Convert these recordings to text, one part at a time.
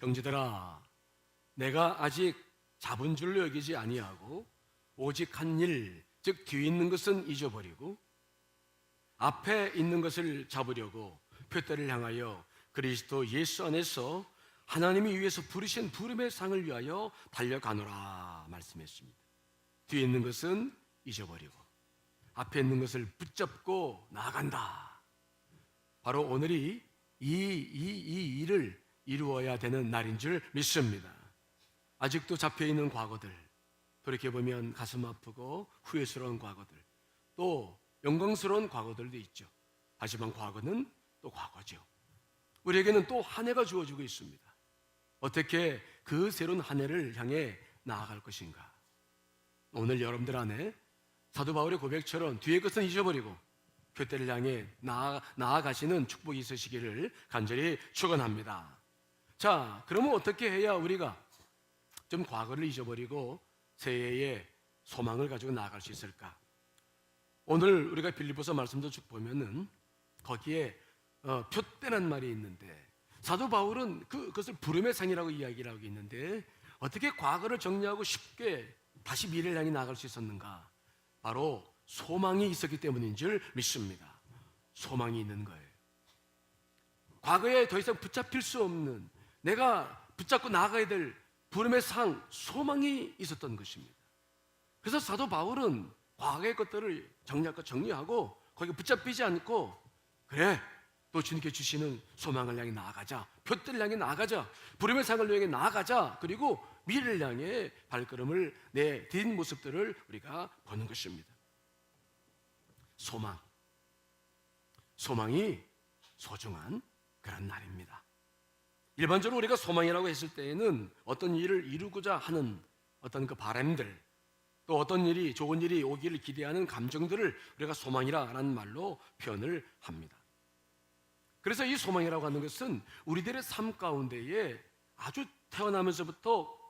형제들아, 내가 아직 잡은 줄로 여기지 아니하고 오직 한 일, 즉 뒤에 있는 것은 잊어버리고 앞에 있는 것을 잡으려고 표대를 향하여 그리스도 예수 안에서 하나님이 위해서 부르신 부름의 상을 위하여 달려가노라 말씀했습니다. 뒤에 있는 것은 잊어버리고 앞에 있는 것을 붙잡고 나아간다. 바로 오늘이 이 일을 이루어야 되는 날인 줄 믿습니다. 아직도 잡혀있는 과거들, 돌이켜보면 가슴 아프고 후회스러운 과거들, 또 영광스러운 과거들도 있죠. 하지만 과거는 또 과거죠. 우리에게는 또 한 해가 주어지고 있습니다. 어떻게 그 새로운 한 해를 향해 나아갈 것인가? 오늘 여러분들 안에 사도 바울의 고백처럼 뒤의 것은 잊어버리고 표대를 향해 나아가시는 축복이 있으시기를 간절히 축원합니다. 자, 그러면 어떻게 해야 우리가 좀 과거를 잊어버리고 새해의 소망을 가지고 나아갈 수 있을까? 오늘 우리가 빌립보서 말씀도 쭉 보면은 거기에 표대란 말이 있는데 사도 바울은 그것을 부름의 상이라고 이야기를 하고 있는데 어떻게 과거를 정리하고 쉽게 다시 미래를 향해 나아갈 수 있었는가? 바로 소망이 있었기 때문인 줄 믿습니다. 소망이 있는 거예요. 과거에 더 이상 붙잡힐 수 없는, 내가 붙잡고 나아가야 될 부름의 상, 소망이 있었던 것입니다. 그래서 사도 바울은 과거의 것들을 정리하고 거기에 붙잡히지 않고, 그래, 또 주님께 주시는 소망을 향해 나아가자, 표대를 향해 나아가자, 부름의 상을 향해 나아가자, 그리고 미래를 향해 발걸음을 내딘 모습들을 우리가 보는 것입니다. 소망이 소중한 그런 날입니다. 일반적으로 우리가 소망이라고 했을 때에는 어떤 일을 이루고자 하는 어떤 그 바람들, 또 어떤 일이, 좋은 일이 오기를 기대하는 감정들을 우리가 소망이라는 말로 표현을 합니다. 그래서 이 소망이라고 하는 것은 우리들의 삶 가운데에 아주 태어나면서부터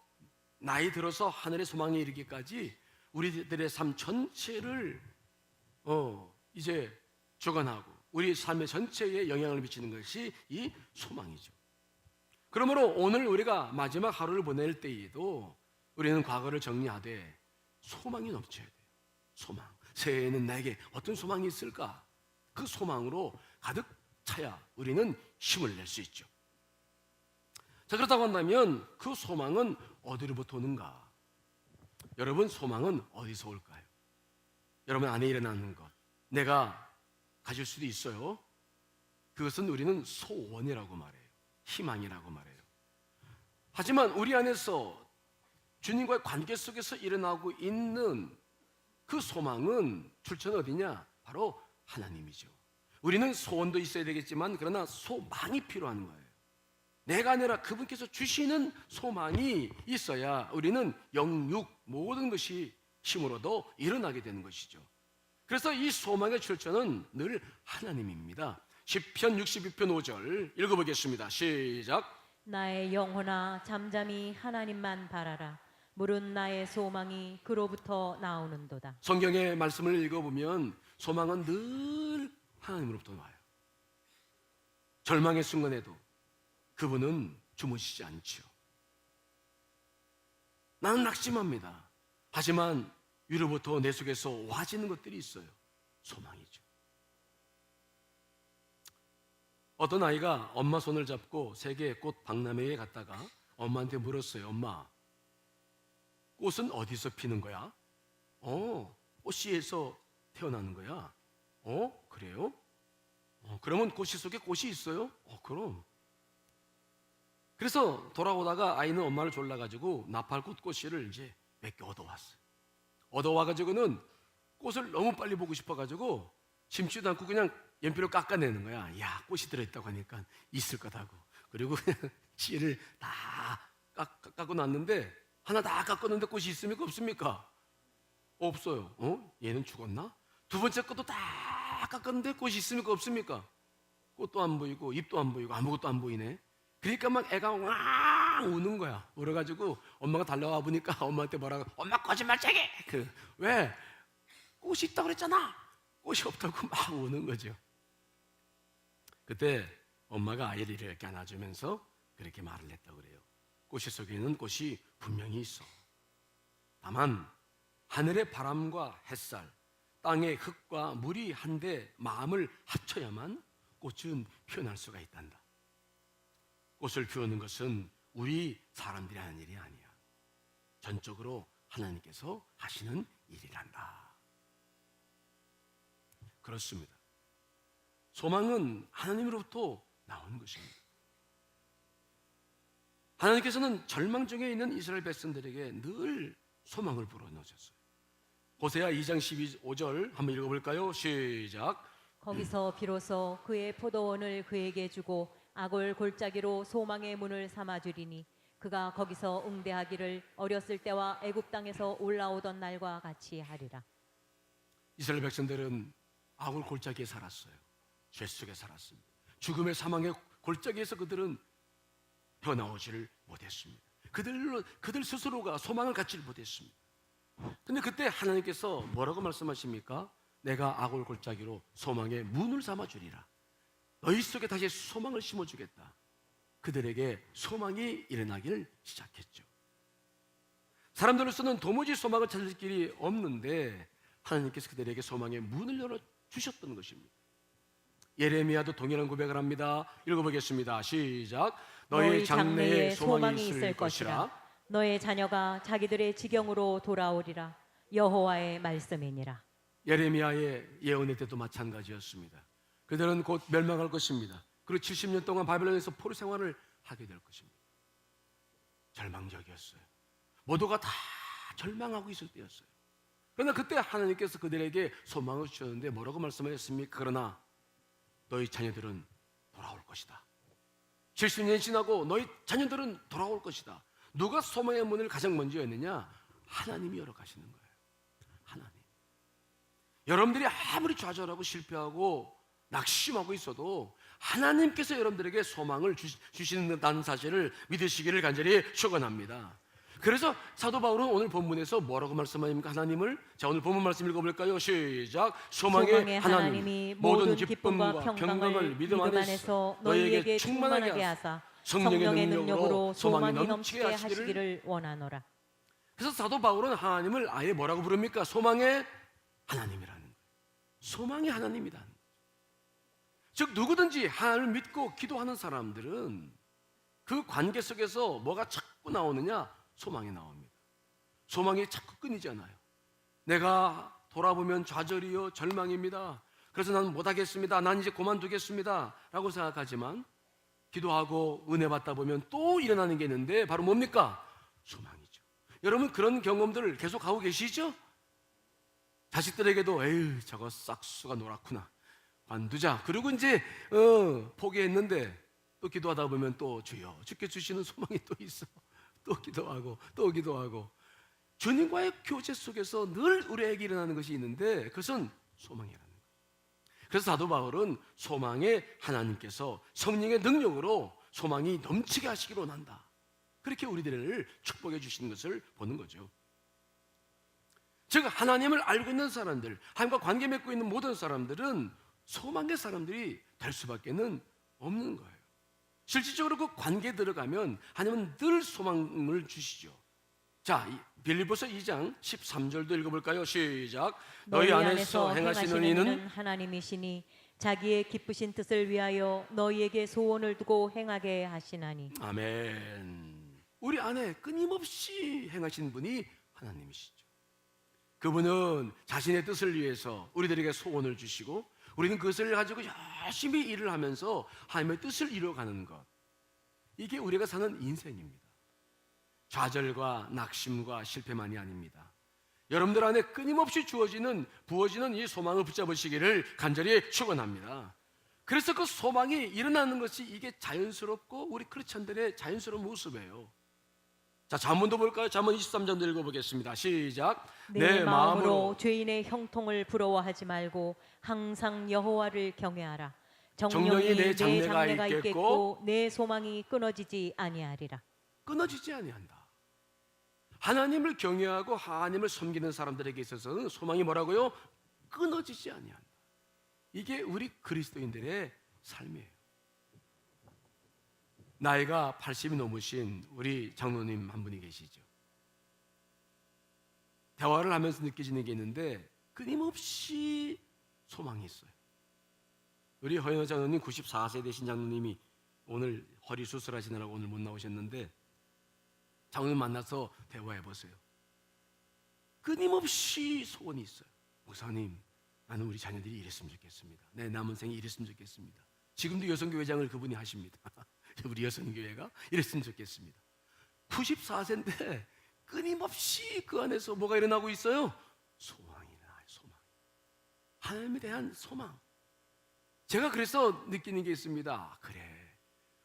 나이 들어서 하늘의 소망에 이르기까지 우리들의 삶 전체를 이제 주관하고 우리 삶의 전체에 영향을 미치는 것이 이 소망이죠. 그러므로 오늘 우리가 마지막 하루를 보낼 때에도 우리는 과거를 정리하되 소망이 넘쳐야 돼요. 소망. 새해에는 나에게 어떤 소망이 있을까? 그 소망으로 가득 차야 우리는 힘을 낼 수 있죠. 자, 그렇다고 한다면 그 소망은 어디로부터 오는가? 여러분, 소망은 어디서 올까요? 여러분 안에 일어나는 것, 내가 가질 수도 있어요. 그것은 우리는 소원이라고 말해요. 희망이라고 말해요. 하지만 우리 안에서 주님과의 관계 속에서 일어나고 있는 그 소망은 출처는 어디냐? 바로 하나님이죠. 우리는 소원도 있어야 되겠지만 그러나 소망이 필요한 거예요. 내가 아니라 그분께서 주시는 소망이 있어야 우리는 영육 모든 것이 힘으로도 일어나게 되는 것이죠. 그래서 이 소망의 출처는 늘 하나님입니다. 시편 62편 5절 읽어보겠습니다. 시작. 나의 영혼아 잠잠히 하나님만 바라라. 물은 나의 소망이 그로부터 나오는도다. 성경의 말씀을 읽어보면 소망은 늘 하나님으로부터 나와요. 절망의 순간에도 그분은 주무시지 않죠. 나는 낙심합니다. 하지만 위로부터 내 속에서 와지는 것들이 있어요. 소망이죠. 어떤 아이가 엄마 손을 잡고 세계의 꽃 박람회에 갔다가 엄마한테 물었어요. 엄마, 꽃은 어디서 피는 거야? 꽃씨에서 태어나는 거야. 그래요? 그러면 꽃씨 속에 꽃이 있어요? 그럼. 그래서 돌아오다가 아이는 엄마를 졸라가지고 나팔꽃 꽃씨를 이제 몇 개 얻어왔어요. 얻어와가지고는 꽃을 너무 빨리 보고 싶어가지고 심지도 않고 그냥 연필로 깎아내는 거야. 야, 꽃이 들어있다고 하니까 있을 거다고. 그리고 그냥 씨를 다 깎고 놨는데 하나 다 깎았는데 꽃이 있습니까? 없습니까? 없어요. 얘는 죽었나? 두 번째 것도 다 깎았는데 꽃이 있습니까? 없습니까? 꽃도 안 보이고 잎도 안 보이고 아무것도 안 보이네. 그러니까 막 애가 왕 우는 거야. 울어가지고 엄마가 달려와 보니까 엄마한테 뭐라고? 엄마 거짓말쟁이! 왜? 꽃이 있다고 그랬잖아. 꽃이 없다고 막 우는 거죠. 그때 엄마가 아이를 이렇게 안아주면서 그렇게 말을 했다고 그래요. 꽃이 속에는 꽃이 분명히 있어. 다만 하늘의 바람과 햇살, 땅의 흙과 물이 한데 마음을 합쳐야만 꽃은 피어날 수가 있단다. 꽃을 피우는 것은 우리 사람들이 하는 일이 아니야. 전적으로 하나님께서 하시는 일이란다. 그렇습니다. 소망은 하나님으로부터 나오는 것입니다. 하나님께서는 절망 중에 있는 이스라엘 백성들에게 늘 소망을 불어넣으셨어요. 호세아 2장 12절 한번 읽어볼까요? 시작. 거기서 비로소 그의 포도원을 그에게 주고 아골 골짜기로 소망의 문을 삼아주리니 그가 거기서 응대하기를 어렸을 때와 애굽 땅에서 올라오던 날과 같이 하리라. 이스라엘 백성들은 아골 골짜기에 살았어요. 죄 속에 살았습니다. 죽음의 사망의 골짜기에서 그들은 헤어나오지를 못했습니다. 그들 스스로가 소망을 갖지를 못했습니다. 근데 그때 하나님께서 뭐라고 말씀하십니까? 내가 아골 골짜기로 소망의 문을 삼아주리라. 너희 속에 다시 소망을 심어주겠다. 그들에게 소망이 일어나기를 시작했죠. 사람들로서는 도무지 소망을 찾을 길이 없는데 하나님께서 그들에게 소망의 문을 열어주셨던 것입니다. 예레미야도 동일한 고백을 합니다. 읽어보겠습니다. 시작. 너희 장래에 소망이 있을 것이라. 너의 자녀가 자기들의 지경으로 돌아오리라. 여호와의 말씀이니라. 예레미야의 예언의 때도 마찬가지였습니다. 그들은 곧 멸망할 것입니다. 그리고 70년 동안 바벨론에서 포로 생활을 하게 될 것입니다. 절망적이었어요. 모두가 다 절망하고 있을 때였어요. 그러나 그때 하나님께서 그들에게 소망을 주셨는데 뭐라고 말씀하셨습니까? 그러나 너희 자녀들은 돌아올 것이다. 70년이 지나고 너희 자녀들은 돌아올 것이다. 누가 소망의 문을 가장 먼저 열느냐? 하나님이 열어 가시는 거예요. 하나님. 여러분들이 아무리 좌절하고 실패하고 낙심하고 있어도 하나님께서 여러분들에게 소망을 주신다는 사실을 믿으시기를 간절히 축원합니다. 그래서 사도 바울은 오늘 본문에서 뭐라고 말씀하십니까? 하나님을. 자, 오늘 본문 말씀 읽어볼까요? 시작. 소망의 하나님이 모든 기쁨과 평강을 믿음 안에서 너희에게 충만하게 하사 성령의 능력으로 소망이 넘치게 하시기를 원하노라. 그래서 사도 바울은 하나님을 아예 뭐라고 부릅니까? 소망의 하나님이라는 거예요. 소망의 하나님이라는 거예요. 즉 누구든지 하나님을 믿고 기도하는 사람들은 그 관계 속에서 뭐가 자꾸 나오느냐? 소망이 나옵니다. 소망이 자꾸 끊이지 않아요. 내가 돌아보면 좌절이요 절망입니다. 그래서 나는 못하겠습니다. 난 이제 그만두겠습니다 라고 생각하지만 기도하고 은혜 받다 보면 또 일어나는 게 있는데 바로 뭡니까? 소망이죠. 여러분 그런 경험들을 계속 하고 계시죠? 자식들에게도 에휴 저거 싹수가 노랗구나 관두자. 그리고 이제 포기했는데 또 기도하다 보면 또 주여 주께 주시는 소망이 또 있어. 또 기도하고 또 기도하고 주님과의 교제 속에서 늘 우리에게 일어나는 것이 있는데 그것은 소망이라는 거예요. 그래서 사도 바울은 소망에 하나님께서 성령의 능력으로 소망이 넘치게 하시기로 원한다. 그렇게 우리들을 축복해 주시는 것을 보는 거죠. 즉 하나님을 알고 있는 사람들, 하나님과 관계 맺고 있는 모든 사람들은 소망의 사람들이 될 수밖에 없는 거예요. 실질적으로 그 관계에 들어가면 하나님은 늘 소망을 주시죠. 자, 빌립보서 2장 13절도 읽어볼까요? 시작. 너희 안에서 행하시는 이는 하나님이시니 자기의 기쁘신 뜻을 위하여 너희에게 소원을 두고 행하게 하시나니. 아멘. 우리 안에 끊임없이 행하신 분이 하나님이시죠. 그분은 자신의 뜻을 위해서 우리들에게 소원을 주시고 우리는 그것을 가지고 열심히 일을 하면서 하나님의 뜻을 이루어가는 것. 이게 우리가 사는 인생입니다. 좌절과 낙심과 실패만이 아닙니다. 여러분들 안에 끊임없이 부어지는 이 소망을 붙잡으시기를 간절히 축원합니다. 그래서 그 소망이 일어나는 것이 이게 자연스럽고 우리 크리스천들의 자연스러운 모습이에요. 자, 잠언도 볼까요? 잠언 23장도 읽어보겠습니다. 시작. 내 마음으로 죄인의 형통을 부러워하지 말고 항상 여호와를 경외하라. 정령이 내 장래가 있겠고 내 소망이 끊어지지 아니하리라. 끊어지지 아니한다. 하나님을 경외하고 하나님을 섬기는 사람들에게 있어서는 소망이 뭐라고요? 끊어지지 아니한다. 이게 우리 그리스도인들의 삶이에요. 나이가 80이 넘으신 우리 장로님 한 분이 계시죠. 대화를 하면서 느껴지는 게 있는데 끊임없이 소망이 있어요. 우리 허연호 장로님 94세 되신 장로님이 오늘 허리 수술하시느라고 오늘 못 나오셨는데 장로님 만나서 대화해 보세요. 끊임없이 소원이 있어요. 목사님, 나는 우리 자녀들이 이랬으면 좋겠습니다. 내 남은 생이 이랬으면 좋겠습니다. 지금도 여성교회장을 그분이 하십니다. 우리 여성교회가 이랬으면 좋겠습니다. 94세인데 끊임없이 그 안에서 뭐가 일어나고 있어요? 소망이 일어나요. 소망. 하나님에 대한 소망. 제가 그래서 느끼는 게 있습니다. 그래,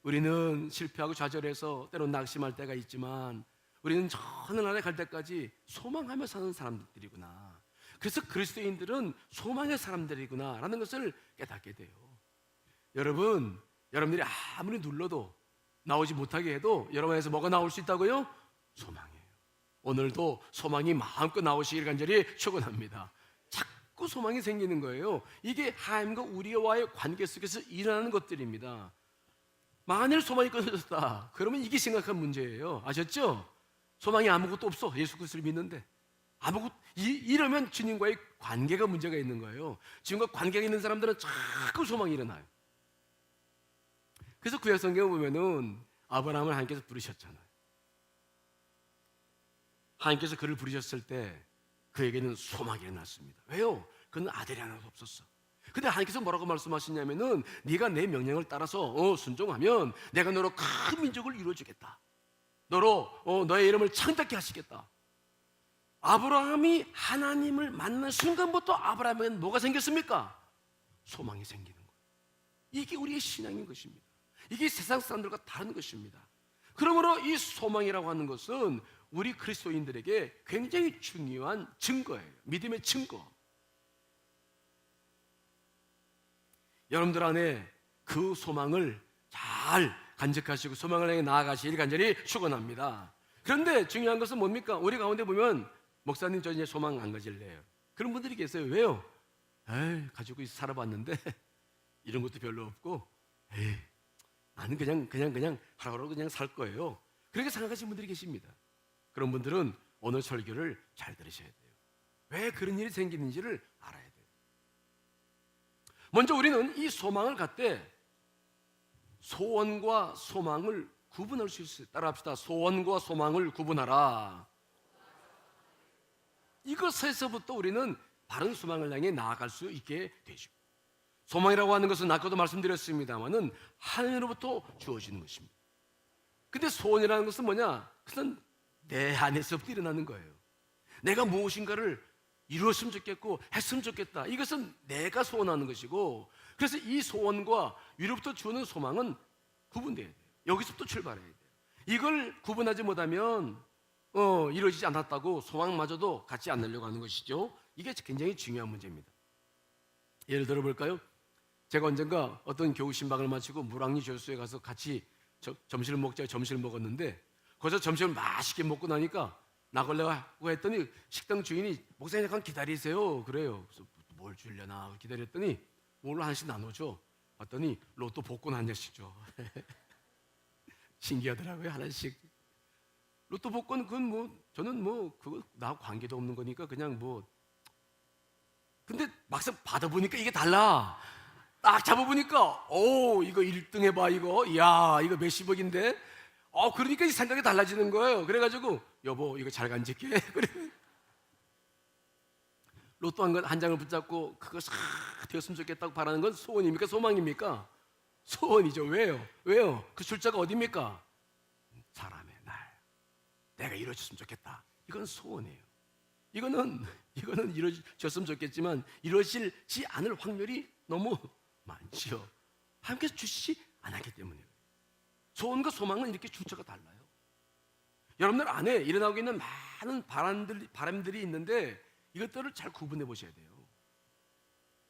우리는 실패하고 좌절해서 때론 낙심할 때가 있지만 우리는 저 하늘나라에 갈 때까지 소망하며 사는 사람들이구나. 그래서 그리스도인들은 소망의 사람들이구나 라는 것을 깨닫게 돼요. 여러분, 여러분들이 아무리 눌러도 나오지 못하게 해도 여러분 안에서 뭐가 나올 수 있다고요? 소망이에요. 오늘도 소망이 마음껏 나오시길 간절히 축원합니다. 자꾸 소망이 생기는 거예요. 이게 하나님과 우리와의 관계 속에서 일어나는 것들입니다. 만일 소망이 끊어졌다, 그러면 이게 심각한 문제예요. 아셨죠? 소망이 아무것도 없어. 예수 그리스도를 믿는데 이러면 주님과의 관계가 문제가 있는 거예요. 주님과 관계가 있는 사람들은 자꾸 소망이 일어나요. 그래서 구약 성경에 보면은 아브라함을 하나님께서 부르셨잖아요. 하나님께서 그를 부르셨을 때 그에게는 소망이 일어났습니다. 왜요? 그는 아들이 하나도 없었어. 근데 하나님께서 뭐라고 말씀하시냐면은 네가 내 명령을 따라서 순종하면 내가 너로 큰 민족을 이루어주겠다. 너로 너의 이름을 창답게 하시겠다. 아브라함이 하나님을 만난 순간부터 아브라함에게는 뭐가 생겼습니까? 소망이 생기는 거예요. 이게 우리의 신앙인 것입니다. 이게 세상 사람들과 다른 것입니다. 그러므로 이 소망이라고 하는 것은 우리 그리스도인들에게 굉장히 중요한 증거예요. 믿음의 증거. 여러분들 안에 그 소망을 잘 간직하시고 소망을 향해 나아가시길 간절히 축원합니다. 그런데 중요한 것은 뭡니까? 우리 가운데 보면 목사님 저 이제 소망 안 가질래요. 그런 분들이 계세요. 왜요? 에이, 가지고 살아봤는데 이런 것도 별로 없고, 에이, 나는 그냥 하루하루 그냥 살 거예요. 그렇게 생각하시는 분들이 계십니다. 그런 분들은 오늘 설교를 잘 들으셔야 돼요. 왜 그런 일이 생기는지를 알아야 돼요. 먼저 우리는 이 소망을 갖되 소원과 소망을 구분할 수 있어요. 따라합시다. 소원과 소망을 구분하라. 이것에서부터 우리는 바른 소망을 향해 나아갈 수 있게 되죠. 소망이라고 하는 것은 아까도 말씀드렸습니다만은 하나님으로부터 주어지는 것입니다. 근데 소원이라는 것은 뭐냐? 그것은 내 안에서부터 일어나는 거예요. 내가 무엇인가를 이루었으면 좋겠고 했으면 좋겠다. 이것은 내가 소원하는 것이고, 그래서 이 소원과 위로부터 주는 소망은 구분돼야 돼요. 여기서부터 출발해야 돼요. 이걸 구분하지 못하면 이루어지지 않았다고 소망마저도 갖지 않으려고 하는 것이죠. 이게 굉장히 중요한 문제입니다. 예를 들어 볼까요? 제가 언젠가 어떤 교우 신방을 마치고 물왕리 조수에 가서 같이 점심을 먹었는데 거기서 점심을 맛있게 먹고 나니까 나가려고 했더니 식당 주인이 목사님 잠깐 기다리세요 그래요. 그래서 뭘 주려나 기다렸더니 뭘 하나씩 나눠줘. 봤더니 로또 복권 한 장씩 줘. 신기하더라고요. 하나씩. 로또 복권 그건 저는 그거 나하고 관계도 없는 거니까 그냥 근데 막상 받아보니까 이게 달라. 딱 잡아보니까 이거 1등 해봐 이거. 이야 이거 몇십억인데. 그러니까 이 생각이 달라지는 거예요. 그래가지고 여보 이거 잘 간직해. 그래. 로또 한 장을 붙잡고 그거 싹 되었으면 좋겠다고 바라는 건 소원입니까? 소망입니까? 소원이죠. 왜요? 그 숫자가 어디입니까? 사람의 날. 내가 이루어졌으면 좋겠다. 이건 소원이에요. 이거는 이루어졌으면 좋겠지만 이루어지지 않을 확률이 너무 많지요. 하나님께서 주시지 않았기 때문이에요. 소원과 소망은 이렇게 출처가 달라요. 여러분들 안에 일어나고 있는 많은 바람들이 있는데 이것들을 잘 구분해 보셔야 돼요.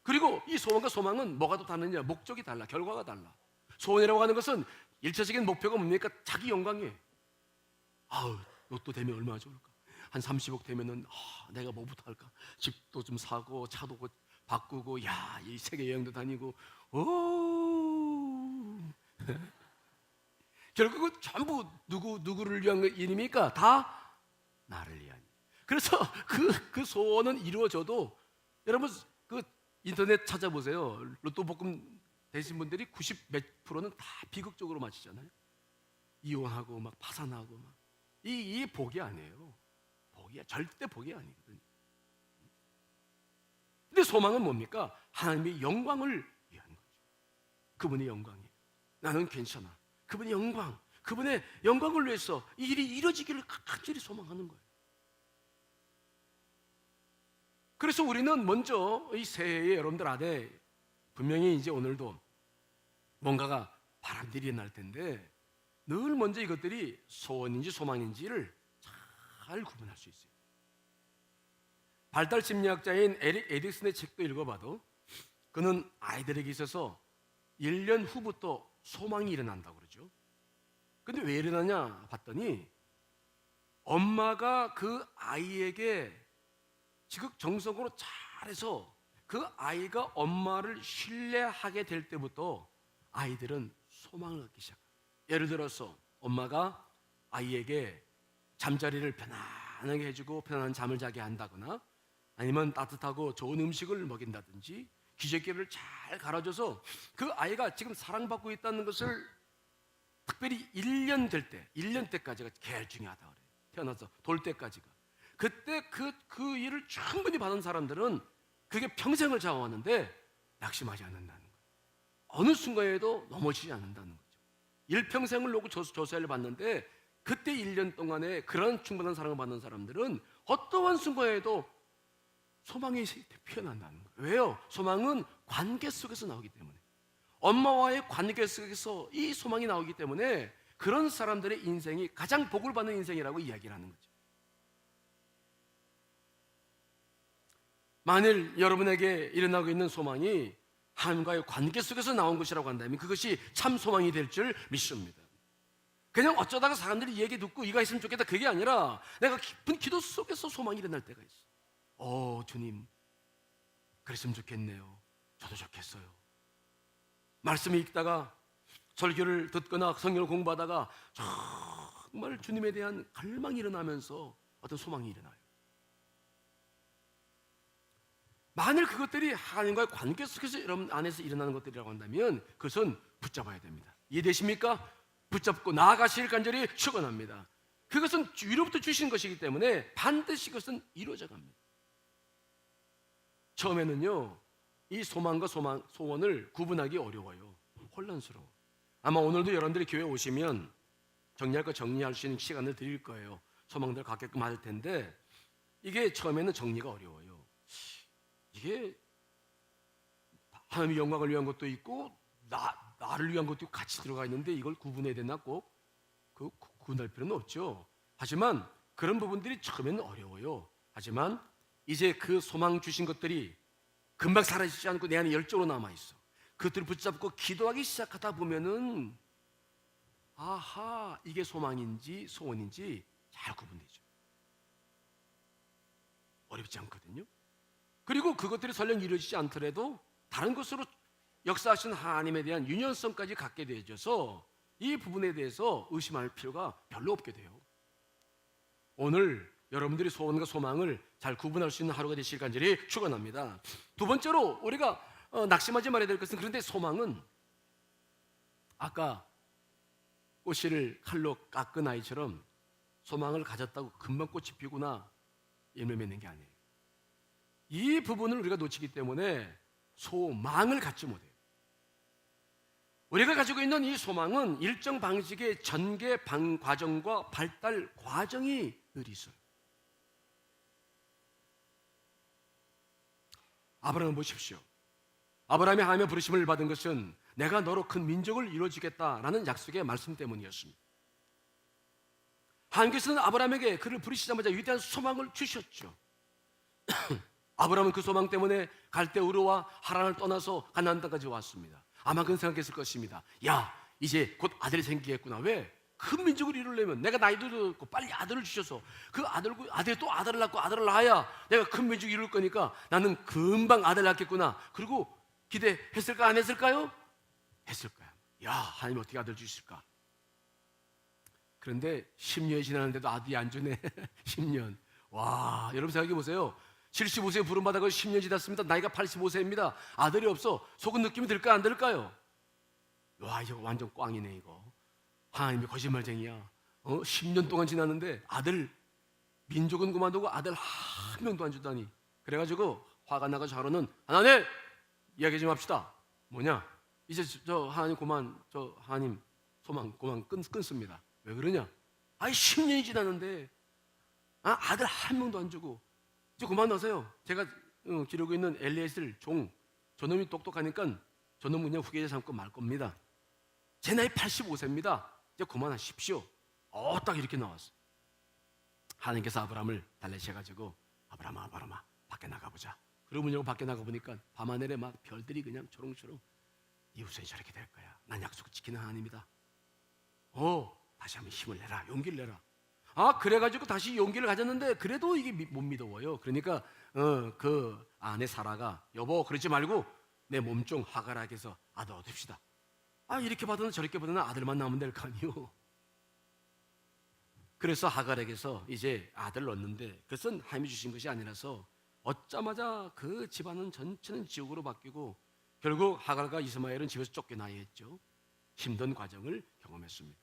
그리고 이 소원과 소망은 뭐가 더 다르냐? 목적이 달라, 결과가 달라. 소원이라고 하는 것은 일차적인 목표가 뭡니까? 자기 영광이에요. 로또 되면 얼마나 좋을까? 한 30억 되면은 내가 뭐부터 할까? 집도 좀 사고 차도 바꾸고 이 세계 여행도 다니고 결국은 전부 누구를 위한 일입니까? 다 나를 위한 일. 그래서 그 소원은 이루어져도 여러분 그 인터넷 찾아보세요. 로또 복금 되신 분들이 90몇 프로는 다 비극적으로 마치잖아요. 이혼하고 막 파산하고 막. 이 복이 아니에요. 복이야. 절대 복이 아니거든요. 근데 소망은 뭡니까? 하나님의 영광을 위한 거죠. 그분의 영광이에요. 나는 괜찮아. 그분의 영광, 그분의 영광을 위해서 이 일이 이루어지기를 간절히 소망하는 거예요. 그래서 우리는 먼저 이 새해에 여러분들 안에 분명히 이제 오늘도 뭔가가 바람들이 날 텐데 늘 먼저 이것들이 소원인지 소망인지를 잘 구분할 수 있어요. 발달 심리학자인 에릭 에딕슨의 책도 읽어봐도 그는 아이들에게 있어서 1년 후부터 소망이 일어난다고 그러죠. 근데 왜 일어나냐 봤더니 엄마가 그 아이에게 지극정성으로 잘해서 그 아이가 엄마를 신뢰하게 될 때부터 아이들은 소망을 갖기 시작합니다. 예를 들어서 엄마가 아이에게 잠자리를 편안하게 해주고 편안한 잠을 자게 한다거나 아니면 따뜻하고 좋은 음식을 먹인다든지 기저귀를 잘 갈아줘서 그 아이가 지금 사랑받고 있다는 것을 특별히 1년 될 때, 1년 때까지가 제일 중요하다 그래요. 태어나서 돌 때까지가. 그때 그 일을 충분히 받은 사람들은 그게 평생을 좌우하는데 낙심하지 않는다는 거예요. 어느 순간에도 넘어지지 않는다는 거죠. 일평생을 놓고 조사를 받는데 그때 1년 동안에 그런 충분한 사랑을 받는 사람들은 어떠한 순간에도 소망이 피어난다는 거예요. 왜요? 소망은 관계 속에서 나오기 때문에. 엄마와의 관계 속에서 이 소망이 나오기 때문에 그런 사람들의 인생이 가장 복을 받는 인생이라고 이야기를 하는 거죠. 만일 여러분에게 일어나고 있는 소망이 하나님과의 관계 속에서 나온 것이라고 한다면 그것이 참 소망이 될 줄 믿습니다. 그냥 어쩌다가 사람들이 얘기 듣고 이거 있으면 좋겠다 그게 아니라 내가 깊은 기도 속에서 소망이 일어날 때가 있어. 주님 그랬으면 좋겠네요. 저도 좋겠어요. 말씀을 읽다가 설교를 듣거나 성경을 공부하다가 정말 주님에 대한 갈망이 일어나면서 어떤 소망이 일어나요. 만일 그것들이 하나님과의 관계 속에서 여러분 안에서 일어나는 것들이라고 한다면 그것은 붙잡아야 됩니다. 이해되십니까? 붙잡고 나아가시길 간절히 축원합니다. 그것은 위로부터 주신 것이기 때문에 반드시 그것은 이루어져 갑니다. 처음에는요 이 소망과 소원을 구분하기 어려워요. 혼란스러워. 아마 오늘도 여러분들이 교회에 오시면 정리할 거 정리할 수 있는 시간을 드릴 거예요. 소망들 갖게끔 할 텐데 이게 처음에는 정리가 어려워요. 이게 하나님의 영광을 위한 것도 있고 나를 위한 것도 같이 들어가 있는데 이걸 구분해야 되나 꼭 구분할 필요는 없죠. 하지만 그런 부분들이 처음에는 어려워요. 하지만 이제 그 소망 주신 것들이 금방 사라지지 않고 내 안에 열정으로 남아있어. 그것들을 붙잡고 기도하기 시작하다 보면은 아하 이게 소망인지 소원인지 잘 구분되죠. 어렵지 않거든요. 그리고 그것들이 설령 이루어지지 않더라도 다른 것으로 역사하신 하나님에 대한 유연성까지 갖게 되어져서 이 부분에 대해서 의심할 필요가 별로 없게 돼요. 오늘 여러분들이 소원과 소망을 잘 구분할 수 있는 하루가 되시길 간절히 축원합니다. 두 번째로 우리가 낙심하지 말아야 될 것은 그런데 소망은 아까 꽃씨를 칼로 깎은 아이처럼 소망을 가졌다고 금방 꽃이 피구나 열매 맺는 게 아니에요. 이 부분을 우리가 놓치기 때문에 소망을 갖지 못해요. 우리가 가지고 있는 이 소망은 일정 방식의 전개 과정과 발달 과정이 늘 있어요. 아브라함을 보십시오. 아브라함이 하나님의 부르심을 받은 것은 내가 너로 큰 민족을 이루어주겠다라는 약속의 말씀 때문이었습니다. 하나님께서는 아브라함에게 그를 부르시자마자 위대한 소망을 주셨죠. 아브라함은 그 소망 때문에 갈대 우르와 하란을 떠나서 가나안 땅까지 왔습니다. 아마 그는 생각했을 것입니다. 야, 이제 곧 아들이 생기겠구나. 왜? 큰 민족을 이루려면 내가 나이도 들었고 빨리 아들을 주셔서 그 아들이 또 아들을 낳고 아들을 낳아야 내가 큰 민족을 이룰 거니까 나는 금방 아들 낳겠구나. 그리고 기대했을까 안 했을까요? 했을 거야. 야, 하나님 어떻게 아들 주실까? 그런데 10년이 지났는데도 아들이 안 주네. 10년. 와, 여러분 생각해 보세요. 75세 부름받아서 10년 지났습니다. 나이가 85세입니다. 아들이 없어. 속은 느낌이 들까요? 안 들까요? 와, 이거 완전 꽝이네 이거. 하나님이 거짓말쟁이야. 10년 동안 지났는데 아들, 민족은 그만두고 아들 한 명도 안 주다니. 그래가지고 화가 나가 저로는 하나님 이야기 좀 합시다. 뭐냐? 이제 저 하나님 그만, 저 하나님 소망 그만 끊습니다. 왜 그러냐? 아이 10년이 지났는데 아들 한 명도 안 주고 이제 그만하세요. 제가 기르고 있는 엘리에셀 종, 저놈이 똑똑하니까 저놈 그냥 후계자 삼고 말 겁니다. 제 나이 85세입니다. 이제 그만하십시오. 딱 이렇게 나왔어. 하나님께서 아브라함을 달래셔가지고 아브라함아 밖에 나가보자. 그러고 밖에 나가보니까 밤하늘에 막 별들이 그냥 초롱초롱. 이 후손이 저렇게 될 거야. 난 약속 지키는 하나님이다. 다시 한번 힘을 내라. 용기를 내라. 그래가지고 다시 용기를 가졌는데 그래도 이게 못 믿어요. 그러니까 그 아내 사라가 여보 그러지 말고 내 몸종 하갈에게 해서 아들 얻읍시다. 이렇게 받으나 저렇게 받으나 아들만 낳으면 될 거 아니요. 그래서 하갈에게서 이제 아들을 얻는데 그것은 하나님이 주신 것이 아니라서 얻자마자 그 집안은 전체는 지옥으로 바뀌고 결국 하갈과 이스마엘은 집에서 쫓겨나야 했죠. 힘든 과정을 경험했습니다.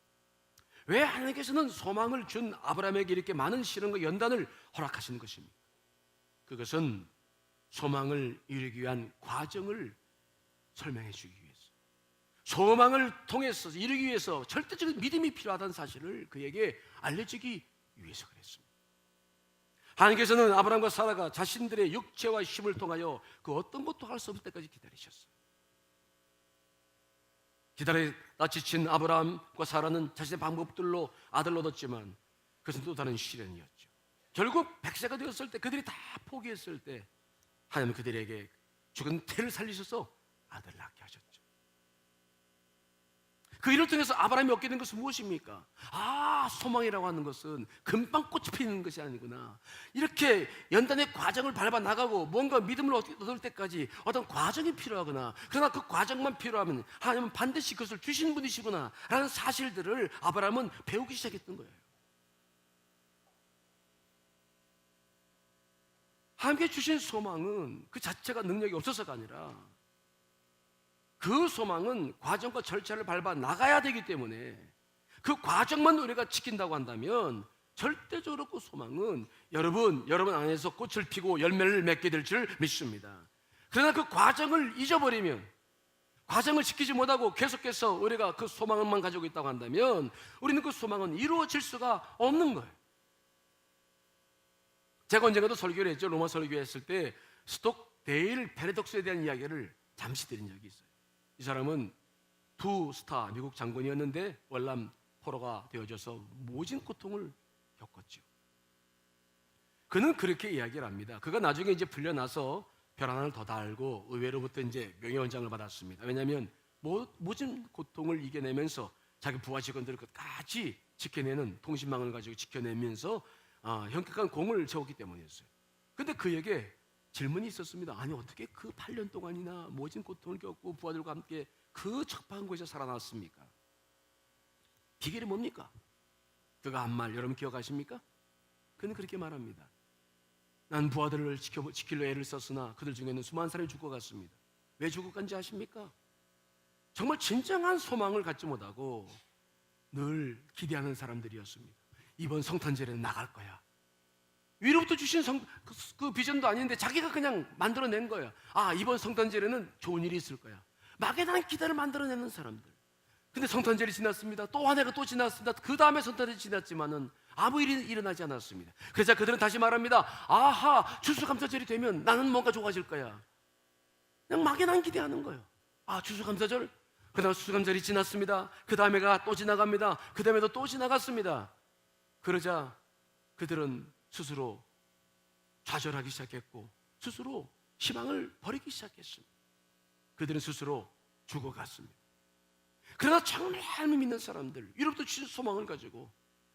왜 하나님께서는 소망을 준 아브라함에게 이렇게 많은 시련과 연단을 허락하신 것입니까? 그것은 소망을 이루기 위한 과정을 설명해 주기 위해서, 소망을 통해서 이루기 위해서 절대적인 믿음이 필요하다는 사실을 그에게 알려주기 위해서 그랬습니다. 하나님께서는 아브라함과 사라가 자신들의 육체와 힘을 통하여 그 어떤 것도 할 수 없을 때까지 기다리셨어요. 기다리다 지친 아브라함과 사라는 자신의 방법들로 아들을 얻었지만 그것은 또 다른 시련이었죠. 결국 100세가 되었을 때 그들이 다 포기했을 때 하나님은 그들에게 죽은 태를 살리셔서 아들을 낳게 하셨죠. 그 일을 통해서 아브라함이 얻게 된 것은 무엇입니까? 소망이라고 하는 것은 금방 꽃이 피는 것이 아니구나. 이렇게 연단의 과정을 밟아 나가고 뭔가 믿음을 얻을 때까지 어떤 과정이 필요하구나. 그러나 그 과정만 필요하면 하나님은 반드시 그것을 주신 분이시구나 라는 사실들을 아브라함은 배우기 시작했던 거예요. 하나님께 주신 소망은 그 자체가 능력이 없어서가 아니라 그 소망은 과정과 절차를 밟아 나가야 되기 때문에 그 과정만 우리가 지킨다고 한다면 절대적으로 그 소망은 여러분 안에서 꽃을 피고 열매를 맺게 될 줄 믿습니다. 그러나 그 과정을 잊어버리면, 과정을 지키지 못하고 계속해서 우리가 그 소망만 가지고 있다고 한다면 우리는 그 소망은 이루어질 수가 없는 거예요. 제가 언젠가도 설교를 했죠. 로마 설교했을 때 스톡데일 패러독스에 대한 이야기를 잠시 드린 적이 있어요. 이 사람은 두 스타 미국 장군이었는데 월남 포로가 되어져서 모진 고통을 겪었죠. 그는 그렇게 이야기를 합니다. 그가 나중에 이제 풀려나서 별 하나를 더 달고 의회로부터 이제 명예원장을 받았습니다. 왜냐하면 모진 고통을 이겨내면서 자기 부하 직원들을 끝까지 지켜내는 통신망을 가지고 지켜내면서 현격한 공을 세웠기 때문이었어요. 근데 그에게 질문이 있었습니다. 아니 어떻게 그 8년 동안이나 모진 고통을 겪고 부하들과 함께 그 척박한 곳에서 살아났습니까? 비결이 뭡니까? 그가 한 말 여러분 기억하십니까? 그는 그렇게 말합니다. 난 부하들을 지키려 애를 썼으나 그들 중에는 수많은 사람이 죽어갔습니다. 왜 죽어간지 아십니까? 정말 진정한 소망을 갖지 못하고 늘 기대하는 사람들이었습니다. 이번 성탄절에는 나갈 거야. 위로부터 주신 그 비전도 아닌데 자기가 그냥 만들어낸 거예요. 이번 성탄절에는 좋은 일이 있을 거야. 막연한 기대를 만들어내는 사람들. 근데 성탄절이 지났습니다. 또 한 해가 또 지났습니다. 그 다음에 성탄절이 지났지만은 아무 일이 일어나지 않았습니다. 그래서 그들은 다시 말합니다. 추수감사절이 되면 나는 뭔가 좋아질 거야. 그냥 막연한 기대하는 거예요. 추수감사절? 그 다음 추수감사절이 지났습니다. 그 다음에가 또 지나갑니다. 그 다음에도 또 지나갔습니다. 그러자 그들은 스스로 좌절하기 시작했고 스스로 희망을 버리기 시작했습니다. 그들은 스스로 죽어갔습니다. 그러나 정말 하나님을 믿는 사람들, 이로부터 주신 소망을 가지고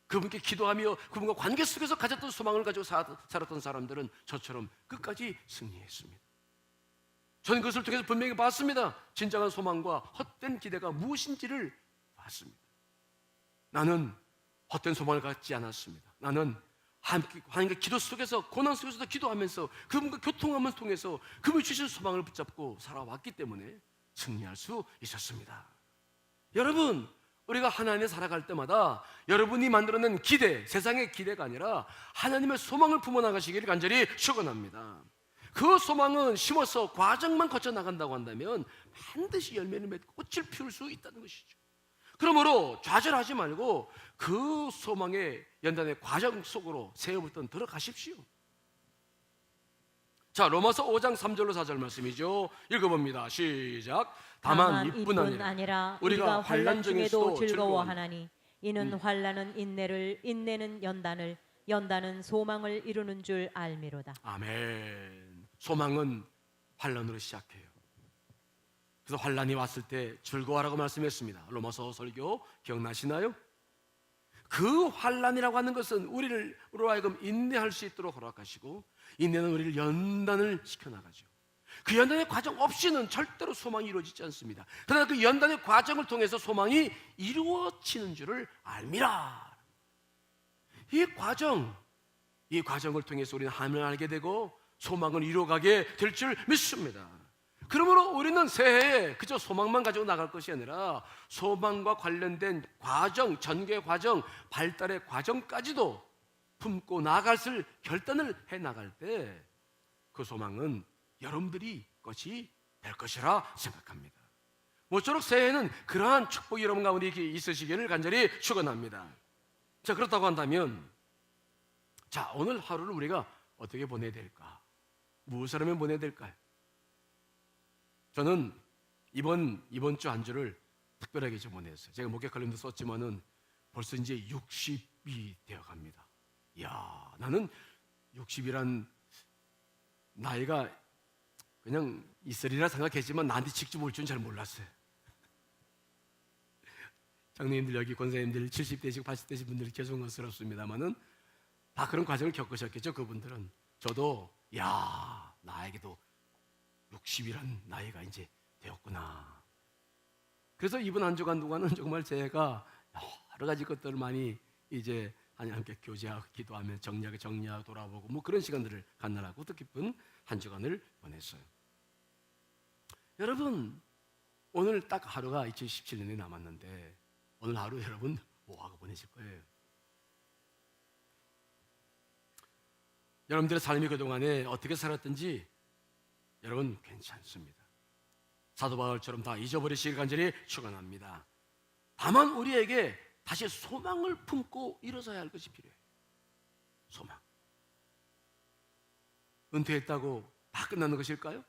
그분께 기도하며 그분과 관계 속에서 가졌던 소망을 가지고 살았던 사람들은 저처럼 끝까지 승리했습니다. 저는 그것을 통해서 분명히 봤습니다. 진정한 소망과 헛된 기대가 무엇인지를 봤습니다. 나는 헛된 소망을 갖지 않았습니다. 나는 하나님께 기도 속에서, 고난 속에서도 기도하면서 그분과 교통하면서 통해서 그분이 주신 소망을 붙잡고 살아왔기 때문에 승리할 수 있었습니다. 여러분, 우리가 하나님에 살아갈 때마다 여러분이 만들어낸 기대, 세상의 기대가 아니라 하나님의 소망을 품어 나가시기를 간절히 축원합니다. 그 소망은 심어서 과정만 거쳐 나간다고 한다면 반드시 열매를 맺고 꽃을 피울 수 있다는 것이죠. 그러므로 좌절하지 말고 그 소망의 연단의 과정 속으로 새해부터 들어가십시오. 자, 로마서 5장 3절로 4절 말씀이죠. 읽어봅니다. 시작. 다만 이뿐 아니라 우리가 환난 중에도 즐거워하나니 이는 환난은 인내를, 인내는 연단을, 연단은 소망을 이루는 줄 알미로다. 아멘. 소망은 환난으로 시작해요. 그래서 환난이 왔을 때 즐거워하라고 말씀했습니다. 로마서 설교 기억나시나요? 그 환난이라고 하는 것은 우리로 하여금 인내할 수 있도록 허락하시고, 인내는 우리를 연단을 시켜나가죠. 그 연단의 과정 없이는 절대로 소망이 이루어지지 않습니다. 그러나 그 연단의 과정을 통해서 소망이 이루어지는 줄을 알미라. 이 과정을 통해서 우리는 하나님을 알게 되고 소망을 이루어가게 될 줄 믿습니다. 그러므로 우리는 새해에 그저 소망만 가지고 나갈 것이 아니라 소망과 관련된 과정, 전개 과정, 발달의 과정까지도 품고 나갈 결단을 해 나갈 때 그 소망은 여러분들이 것이 될 것이라 생각합니다. 모쪼록 새해에는 그러한 축복이 여러분 가운데 있으시기를 간절히 축원합니다. 자, 그렇다고 한다면 자, 오늘 하루를 우리가 어떻게 보내야 될까? 무엇을 하면 보내야 될까요? 저는 이번 주 한 주를 특별하게 좀 보냈어요. 제가 목회 칼럼도 썼지만은 벌써 이제 60이 되어 갑니다. 이야, 나는 60이란 나이가 그냥 있으리라 생각했지만 나한테 직접 올 줄은 잘 몰랐어요. 장로님들, 여기 권사님들 70대시고 80대신 분들이 죄송스럽습니다만은 다 그런 과정을 겪으셨겠죠, 그분들은. 저도 야, 나에게도 60이란 나이가 이제 되었구나. 그래서 이번 한 주간 동안은 정말 제가 여러 가지 것들을 많이 이제 하나님께 교제하고 기도하며 정리하고 돌아보고 뭐 그런 시간들을 갖느라고 뜻깊은 한 주간을 보냈어요. 여러분, 오늘 딱 하루가 2017년이 남았는데 오늘 하루 여러분 뭐하고 보내실 거예요? 여러분들의 삶이 그동안에 어떻게 살았든지 여러분 괜찮습니다. 사도 바울처럼 다 잊어버리시길 간절히 축원합니다. 다만 우리에게 다시 소망을 품고 일어서야 할 것이 필요해요. 소망. 은퇴했다고 다 끝나는 것일까요?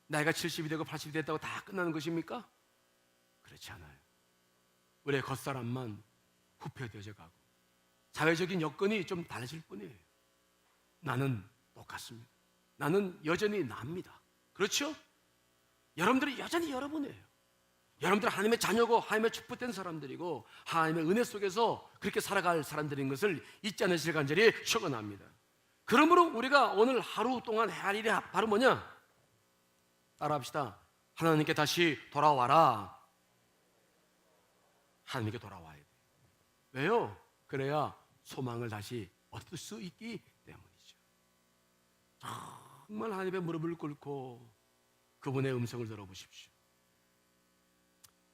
나이가 70이 되고 80이 됐다고 다 끝나는 것입니까? 그렇지 않아요. 우리의 겉사람만 후패되어져 가고 사회적인 여건이 좀 달라질 뿐이에요. 나는 똑같습니다. 나는 여전히 납니다. 그렇죠? 여러분들은 여전히 여러분이에요. 여러분들 하나님의 자녀고 하나님의 축복된 사람들이고 하나님의 은혜 속에서 그렇게 살아갈 사람들인 것을 잊지 않으실 간절히 축원합니다. 그러므로 우리가 오늘 하루 동안 해야 할 일이 바로 뭐냐? 따라합시다. 하나님께 다시 돌아와라. 하나님께 돌아와야 돼. 왜요? 그래야 소망을 다시 얻을 수 있기 때문이죠. 정말 하나님의 무릎을 꿇고 그분의 음성을 들어보십시오.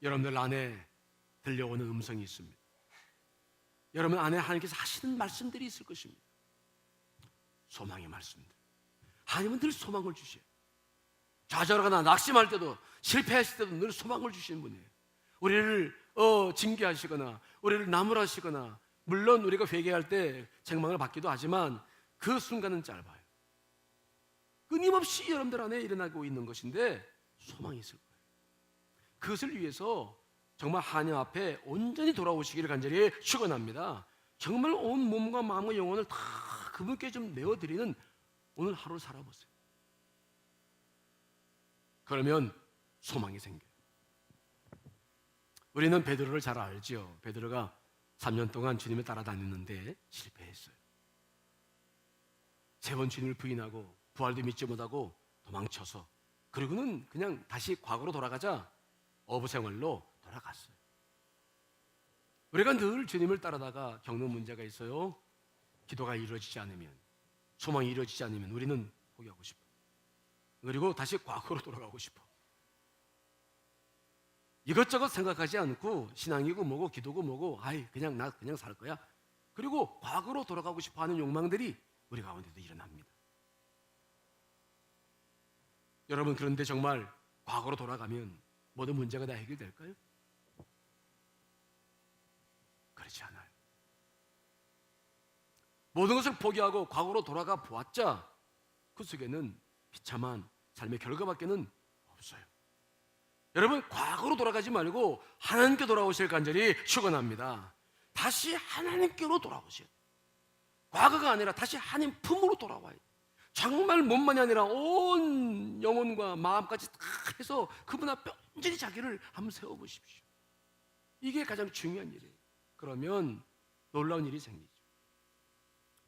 여러분들 안에 들려오는 음성이 있습니다. 여러분 안에 하나님께서 하시는 말씀들이 있을 것입니다. 소망의 말씀들. 하나님은 늘 소망을 주셔요. 좌절하거나 낙심할 때도 실패했을 때도 늘 소망을 주시는 분이에요. 우리를 징계하시거나 우리를 나무라시거나 물론 우리가 회개할 때 책망을 받기도 하지만 그 순간은 짧아요. 끊임없이 여러분들 안에 일어나고 있는 것인데 소망이 있을 거예요. 그것을 위해서 정말 하나님 앞에 온전히 돌아오시기를 간절히 축원합니다. 정말 온 몸과 마음과 영혼을 다 그분께 좀 내어드리는 오늘 하루를 살아보세요. 그러면 소망이 생겨요. 우리는 베드로를 잘 알죠. 베드로가 3년 동안 주님을 따라다녔는데 실패했어요. 3번 주님을 부인하고 부활도 믿지 못하고 도망쳐서, 그리고는 그냥 다시 과거로 돌아가자 어부 생활로 돌아갔어요. 우리가 늘 주님을 따르다가 겪는 문제가 있어요. 기도가 이루어지지 않으면, 소망이 이루어지지 않으면 우리는 포기하고 싶어. 그리고 다시 과거로 돌아가고 싶어. 이것저것 생각하지 않고 신앙이고 뭐고 기도고 뭐고 그냥 나 그냥 살 거야. 그리고 과거로 돌아가고 싶어 하는 욕망들이 우리 가운데도 일어납니다. 여러분, 그런데 정말 과거로 돌아가면 모든 문제가 다 해결될까요? 그렇지 않아요. 모든 것을 포기하고 과거로 돌아가 보았자 그 속에는 비참한 삶의 결과밖에는 없어요. 여러분, 과거로 돌아가지 말고 하나님께 돌아오실 간절히 축원합니다. 다시 하나님께로 돌아오세요. 과거가 아니라 다시 하나님 품으로 돌아와요. 정말 몸만이 아니라 온 영혼과 마음까지 다 해서 그분 앞에 온전히 자기를 한번 세워보십시오. 이게 가장 중요한 일이에요. 그러면 놀라운 일이 생기죠.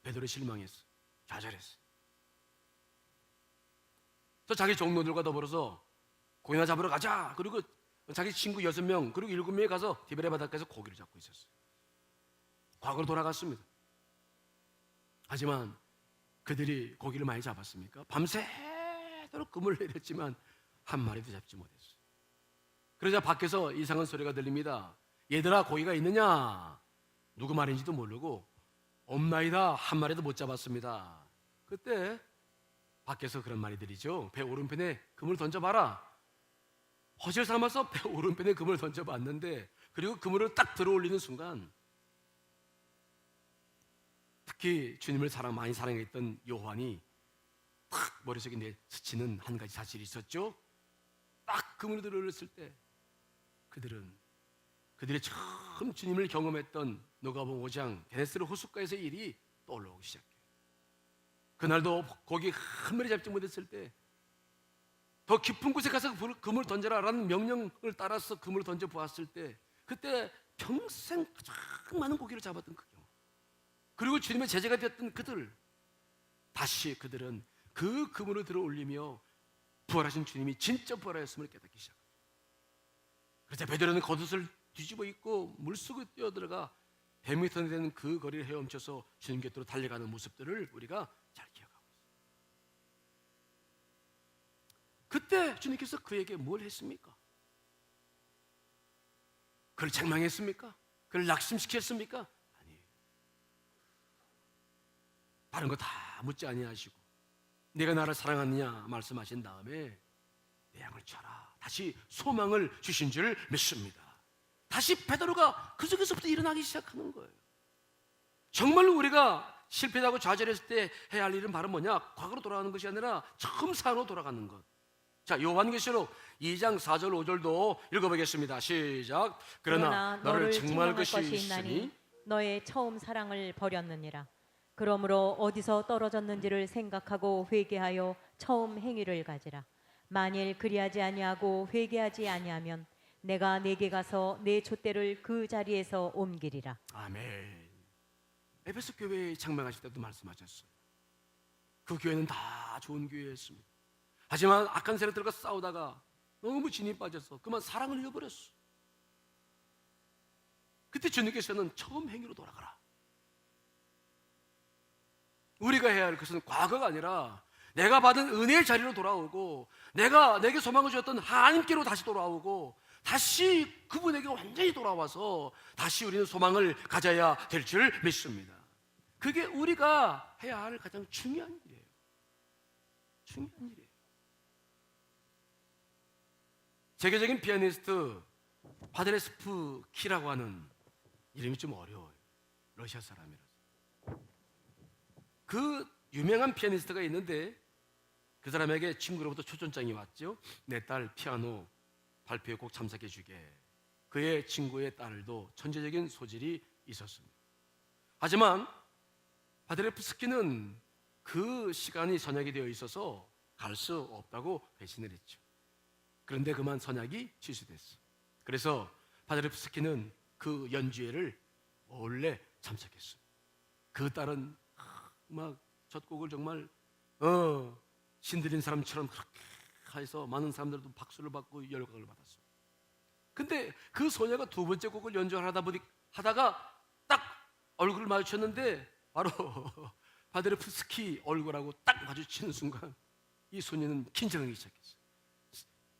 베드로 실망했어. 좌절했어. 또 자기 종로들과 더불어서 고기나 잡으러 가자. 그리고 자기 친구 6명 그리고 7명이 가서 디베레 바닷가에서 고기를 잡고 있었어요. 과거로 돌아갔습니다. 하지만 그들이 고기를 많이 잡았습니까? 밤새도록 그물을 내렸지만 한 마리도 잡지 못했어요. 그러자 밖에서 이상한 소리가 들립니다. 얘들아, 고기가 있느냐? 누구 말인지도 모르고 없나이다, 한 마리도 못 잡았습니다. 그때 밖에서 그런 말이 들리죠. 배 오른편에 그물 던져봐라. 허실 삼아서 배 오른편에 그물을 던져봤는데, 그리고 그물을 딱 들어올리는 순간 특히 주님을 많이 사랑했던 요한이 딱 머릿속에 스치는 한 가지 사실이 있었죠. 딱 그물을 들어올렸을 때 그들이 처음 주님을 경험했던 누가복음 5장 게네사렛 호숫가에서의 일이 떠올라오기 시작해요. 그날도 고기 한 마리 잡지 못했을 때 더 깊은 곳에 가서 그물을 던져라라는 명령을 따라서 그물을 던져 보았을 때, 그때 평생 가장 많은 고기를 잡았던 그 경우, 그리고 주님의 제자가 되었던 다시 그들은 그 그물을 들어 올리며 부활하신 주님이 진짜 부활하였음을 깨닫기 시작합니다. 그래서 베드로는 겉옷을 뒤집어 입고 물속에 뛰어들어가 100m 되는 그 거리를 헤엄쳐서 주님 곁으로 달려가는 모습들을 우리가 잘 기억합니다. 그때 주님께서 그에게 뭘 했습니까? 그를 책망했습니까? 그를 낙심시켰습니까? 아니에요. 다른 거 다 묻지 아니하시고 내가 나를 사랑하느냐 말씀하신 다음에 내 양을 쳐라, 다시 소망을 주신 줄 믿습니다. 다시 베드로가 그 속에서부터 일어나기 시작하는 거예요. 정말 우리가 실패하고 좌절했을 때 해야 할 일은 바로 뭐냐? 과거로 돌아가는 것이 아니라 처음 산으로 돌아가는 것. 자, 요한계시록 2장 4절 5절도 읽어보겠습니다. 시작. 그러나 너를 증명할 것이 있으니 너의 처음 사랑을 버렸느니라. 그러므로 어디서 떨어졌는지를 생각하고 회개하여 처음 행위를 가지라. 만일 그리하지 아니하고 회개하지 아니하면 내가 네게 가서 내 촛대를 그 자리에서 옮기리라. 아멘. 에베소 교회에 창명하실 때도 말씀하셨어요. 그 교회는 다 좋은 교회였습니다. 하지만 악한 세력들과 싸우다가 너무 진이 빠져서 그만 사랑을 잃어버렸어. 그때 주님께서는 처음 행위로 돌아가라. 우리가 해야 할 것은 과거가 아니라 내가 받은 은혜의 자리로 돌아오고 내게 소망을 주었던 하나님께로 다시 돌아오고 다시 그분에게 완전히 돌아와서 다시 우리는 소망을 가져야 될 줄 믿습니다. 그게 우리가 해야 할 가장 중요한 일이에요. 중요한 일이에요. 세계적인 피아니스트 파데레스프 키라고 하는, 이름이 좀 어려워요. 러시아 사람이라서. 그 유명한 피아니스트가 있는데 그 사람에게 친구로부터 초청장이 왔죠. 내 딸 피아노 발표에 꼭 참석해 주게. 그의 친구의 딸도 천재적인 소질이 있었습니다. 하지만 파데레프스키는 그 시간이 선약이 되어 있어서 갈 수 없다고 배신을 했죠. 그런데 그만 선약이 취소됐어. 그래서 파데레프스키는 그 연주회를 몰래 참석했어요. 그 딸은 막 젖곡을 정말 신들린 사람처럼 그렇게 해서 많은 사람들도 박수를 받고 열광을 받았어요. 근데 그 소녀가 두 번째 곡을 연주하다 보니 하다가 딱 얼굴을 마주쳤는데 바로 바데르프스키 얼굴하고 딱 마주치는 순간 이 소녀는 긴장하기 시작했어요.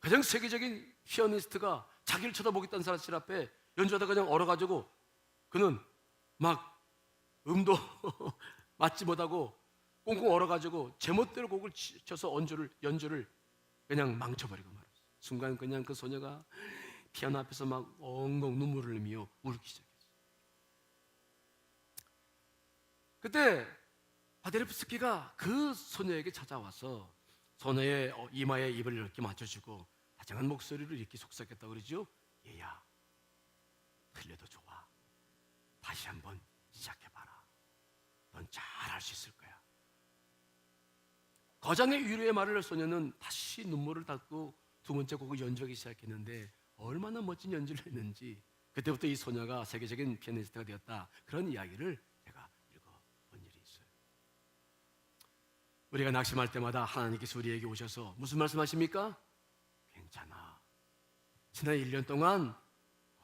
가장 세계적인 피아니스트가 자기를 쳐다보겠다는 사실 앞에 연주하다 그냥 얼어가지고 그는 막 음도 맞지 못하고 꽁꽁 얼어가지고 제멋대로 곡을 쳐서 연주를 그냥 망쳐버리고 말았어요. 순간 그냥 그 소녀가 피아노 앞에서 막 엉엉 눈물을 흘리며 울기 시작했어요. 그때 바데르프스키가 그 소녀에게 찾아와서 소녀의 이마에 입을 이렇게 맞춰주고 다정한 목소리로 이렇게 속삭였다고 그러죠. 얘야, 틀려도 좋아. 다시 한번 시작해봐라. 넌 잘할 수 있을 거야. 거장의 위로의 말을 소녀는 다시 눈물을 닦고 두 번째 곡을 연주하기 시작했는데 얼마나 멋진 연주를 했는지 그때부터 이 소녀가 세계적인 피아니스트가 되었다. 그런 이야기를 제가 읽어본 일이 있어요. 우리가 낙심할 때마다 하나님께서 우리에게 오셔서 무슨 말씀하십니까? 괜찮아. 지난 1년 동안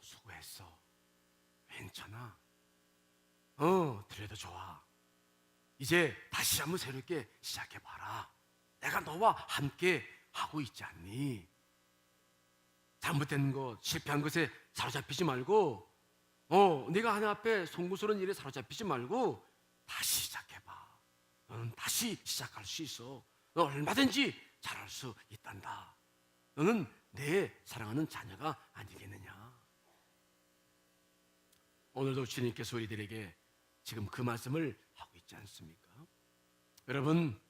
수고했어. 괜찮아. 그래도 좋아. 이제 다시 한번 새롭게 시작해봐라. 내가 너와 함께 하고 있지 않니? 잘못된 것, 실패한 것에 사로잡히지 말고 네가 하나님 앞에 송구스러운 일에 사로잡히지 말고 다시 시작해봐. 너는 다시 시작할 수 있어. 너 얼마든지 잘할 수 있단다. 너는 내 사랑하는 자녀가 아니겠느냐. 오늘도 주님께서 우리들에게 지금 그 말씀을 하고 있지 않습니까? 여러분,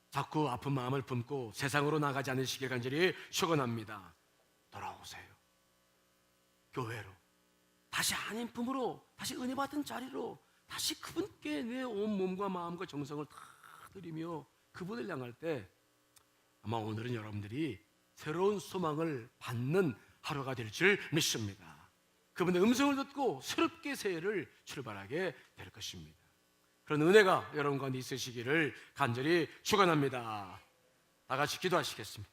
자꾸 아픈 마음을 품고 세상으로 나가지 않으시길 간절히 축원합니다. 돌아오세요. 교회로, 다시 하나님 품으로, 다시 은혜 받은 자리로, 다시 그분께 내 온 몸과 마음과 정성을 다 드리며 그분을 향할 때 아마 오늘은 여러분들이 새로운 소망을 받는 하루가 될 줄 믿습니다. 그분의 음성을 듣고 새롭게 새해를 출발하게 될 것입니다. 그런 은혜가 여러분 가운데 있으시기를 간절히 축원합니다. 다 같이 기도하시겠습니다.